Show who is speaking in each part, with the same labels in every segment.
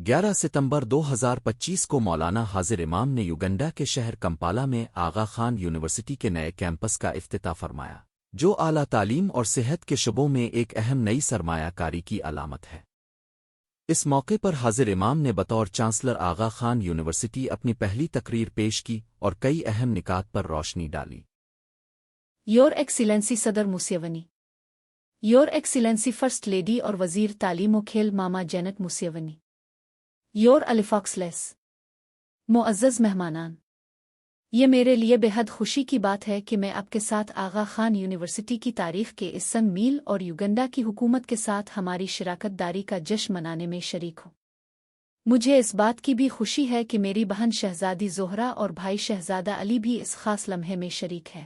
Speaker 1: 11 ستمبر 2025 کو مولانا حاضر امام نے یوگنڈا کے شہر کمپالا میں آغا خان یونیورسٹی کے نئے کیمپس کا افتتاح فرمایا، جو اعلیٰ تعلیم اور صحت کے شعبوں میں ایک اہم نئی سرمایہ کاری کی علامت ہے۔ اس موقع پر حاضر امام نے بطور چانسلر آغا خان یونیورسٹی اپنی پہلی تقریر پیش کی اور کئی اہم نکات پر روشنی ڈالی۔
Speaker 2: یور ایکسیلنسی صدر موسیونی، یور ایکسیلنسی فرسٹ لیڈی اور وزیر تعلیم و کھیل ماما جینٹ موسیونی، یور الیفاکسلیس، معزز مہمانان، یہ میرے لیے بے حد خوشی کی بات ہے کہ میں آپ کے ساتھ آغا خان یونیورسٹی کی تاریخ کے اس سنگ میل اور یوگنڈا کی حکومت کے ساتھ ہماری شراکت داری کا جشن منانے میں شریک ہوں۔ مجھے اس بات کی بھی خوشی ہے کہ میری بہن شہزادی زہرا اور بھائی شہزادہ علی بھی اس خاص لمحے میں شریک ہے۔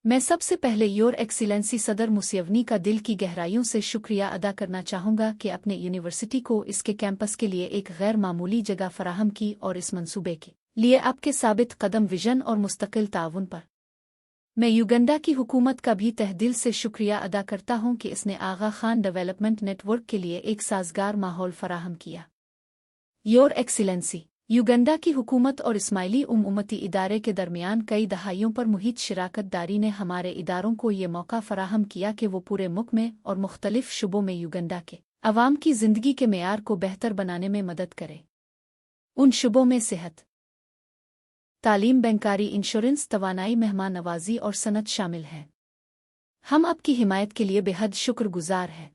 Speaker 2: میں سب سے پہلے یور ایکسیلنسی صدر موسیونی کا دل کی گہرائیوں سے شکریہ ادا کرنا چاہوں گا کہ اپنے یونیورسٹی کو اس کے کیمپس کے لیے ایک غیر معمولی جگہ فراہم کی اور اس منصوبے کے لیے آپ کے ثابت قدم ویژن اور مستقل تعاون پر میں یوگنڈا کی حکومت کا بھی تہ دل سے شکریہ ادا کرتا ہوں کہ اس نے آغا خان ڈیولپمنٹ نیٹ ورک کے لیے ایک سازگار ماحول فراہم کیا۔ یور ایکسیلنسی، یوگنڈا کی حکومت اور اسماعیلی امتی ادارے کے درمیان کئی دہائیوں پر محیط شراکت داری نے ہمارے اداروں کو یہ موقع فراہم کیا کہ وہ پورے ملک میں اور مختلف شعبوں میں یوگنڈا کے عوام کی زندگی کے معیار کو بہتر بنانے میں مدد کرے۔ ان شعبوں میں صحت، تعلیم، بینکاری، انشورنس، توانائی، مہمان نوازی اور صنعت شامل ہیں۔ ہم آپ کی حمایت کے لیے بے حد شکر گزار ہیں۔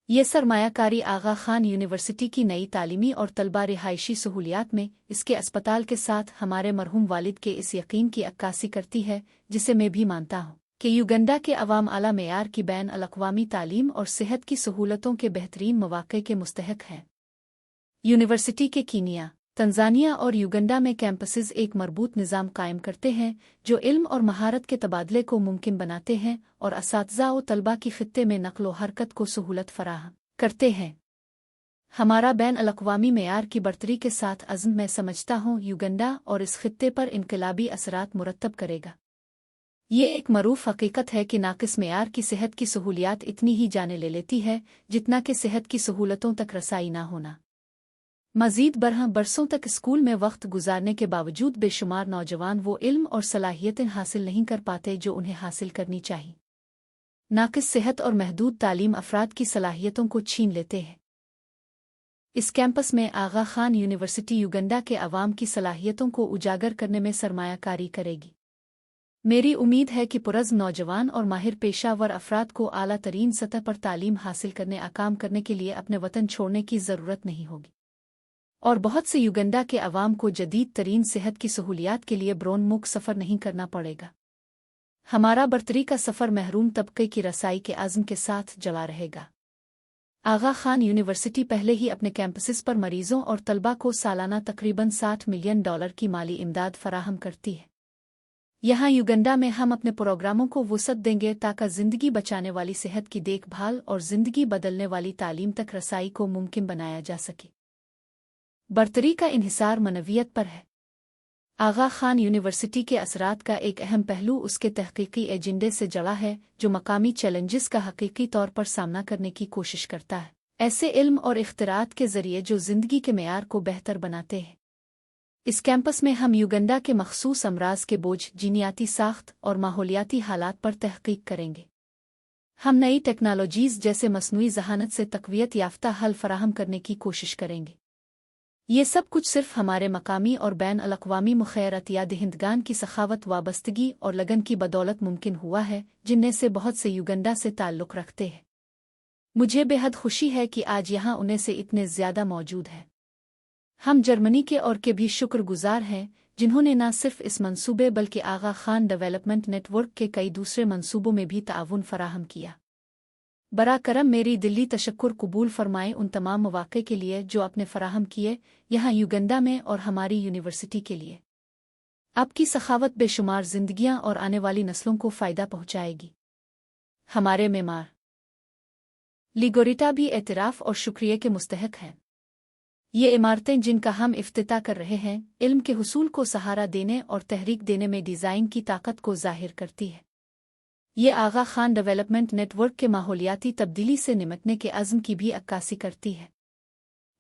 Speaker 2: یہ سرمایہ کاری آغا خان یونیورسٹی کی نئی تعلیمی اور طلبہ رہائشی سہولیات میں اس کے اسپتال کے ساتھ ہمارے مرحوم والد کے اس یقین کی عکاسی کرتی ہے جسے میں بھی مانتا ہوں کہ یوگنڈا کے عوام اعلیٰ معیار کی بین الاقوامی تعلیم اور صحت کی سہولتوں کے بہترین مواقع کے مستحق ہیں۔ یونیورسٹی کے کینیا، تنزانیہ اور یوگنڈا میں کیمپسز ایک مربوط نظام قائم کرتے ہیں جو علم اور مہارت کے تبادلے کو ممکن بناتے ہیں اور اساتذہ و طلبہ کی خطے میں نقل و حرکت کو سہولت فراہم کرتے ہیں۔ ہمارا بین الاقوامی معیار کی برتری کے ساتھ عزم میں سمجھتا ہوں یوگنڈا اور اس خطے پر انقلابی اثرات مرتب کرے گا۔ یہ ایک معروف حقیقت ہے کہ ناقص معیار کی صحت کی سہولیات اتنی ہی جانیں لے لیتی ہے جتنا کہ صحت کی سہولتوں تک رسائی نہ ہونا۔ مزید برسوں تک اسکول میں وقت گزارنے کے باوجود بے شمار نوجوان وہ علم اور صلاحیتیں حاصل نہیں کر پاتے جو انہیں حاصل کرنی چاہیے۔ ناقص صحت اور محدود تعلیم افراد کی صلاحیتوں کو چھین لیتے ہیں۔ اس کیمپس میں آغا خان یونیورسٹی یوگنڈا کے عوام کی صلاحیتوں کو اجاگر کرنے میں سرمایہ کاری کرے گی۔ میری امید ہے کہ پرعزم نوجوان اور ماہر پیشہ ور افراد کو اعلیٰ ترین سطح پر تعلیم حاصل کام کرنے کے لیے اپنے وطن چھوڑنے کی ضرورت نہیں ہوگی، اور بہت سے یوگنڈا کے عوام کو جدید ترین صحت کی سہولیات کے لیے برون ملک سفر نہیں کرنا پڑے گا۔ ہمارا برتری کا سفر محروم طبقے کی رسائی کے عزم کے ساتھ جلا رہے گا۔ آغا خان یونیورسٹی پہلے ہی اپنے کیمپسز پر مریضوں اور طلبہ کو سالانہ تقریباً $60 ملین کی مالی امداد فراہم کرتی ہے۔ یہاں یوگنڈا میں ہم اپنے پروگراموں کو وسعت دیں گے تاکہ زندگی بچانے والی صحت کی دیکھ بھال اور زندگی بدلنے والی تعلیم تک رسائی کو ممکن بنایا جا سکے۔ برتری کا انحصار منویت پر ہے۔ آغا خان یونیورسٹی کے اثرات کا ایک اہم پہلو اس کے تحقیقی ایجنڈے سے جڑا ہے جو مقامی چیلنجز کا حقیقی طور پر سامنا کرنے کی کوشش کرتا ہے، ایسے علم اور اختراعات کے ذریعے جو زندگی کے معیار کو بہتر بناتے ہیں۔ اس کیمپس میں ہم یوگنڈا کے مخصوص امراض کے بوجھ، جینیاتی ساخت اور ماحولیاتی حالات پر تحقیق کریں گے۔ ہم نئی ٹیکنالوجیز جیسے مصنوعی ذہانت سے تقویت یافتہ حل فراہم کرنے کی کوشش کریں گے۔ یہ سب کچھ صرف ہمارے مقامی اور بین الاقوامی مخیر عطیہ دہندگان کی سخاوت، وابستگی اور لگن کی بدولت ممکن ہوا ہے جن میں سے بہت سے یوگنڈا سے تعلق رکھتے ہیں۔ مجھے بے حد خوشی ہے کہ آج یہاں انہیں سے اتنے زیادہ موجود ہیں۔ ہم جرمنی کے اور کے بھی شکر گزار ہیں جنہوں نے نہ صرف اس منصوبے بلکہ آغا خان ڈیولپمنٹ نیٹ ورک کے کئی دوسرے منصوبوں میں بھی تعاون فراہم کیا۔ برا کرم میری دلی تشکر قبول فرمائیں ان تمام مواقع کے لیے جو آپ نے فراہم کیے یہاں یوگنڈا میں اور ہماری یونیورسٹی کے لیے۔ آپ کی سخاوت بے شمار زندگیاں اور آنے والی نسلوں کو فائدہ پہنچائے گی۔ ہمارے معمار لیگوریٹا بھی اعتراف اور شکریہ کے مستحق ہیں۔ یہ عمارتیں جن کا ہم افتتاح کر رہے ہیں علم کے حصول کو سہارا دینے اور تحریک دینے میں ڈیزائن کی طاقت کو ظاہر کرتی ہے۔ یہ آغا خان ڈیولپمنٹ نیٹ ورک کے ماحولیاتی تبدیلی سے نمٹنے کے عزم کی بھی عکاسی کرتی ہے۔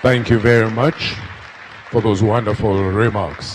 Speaker 3: Thank you very much for those wonderful remarks.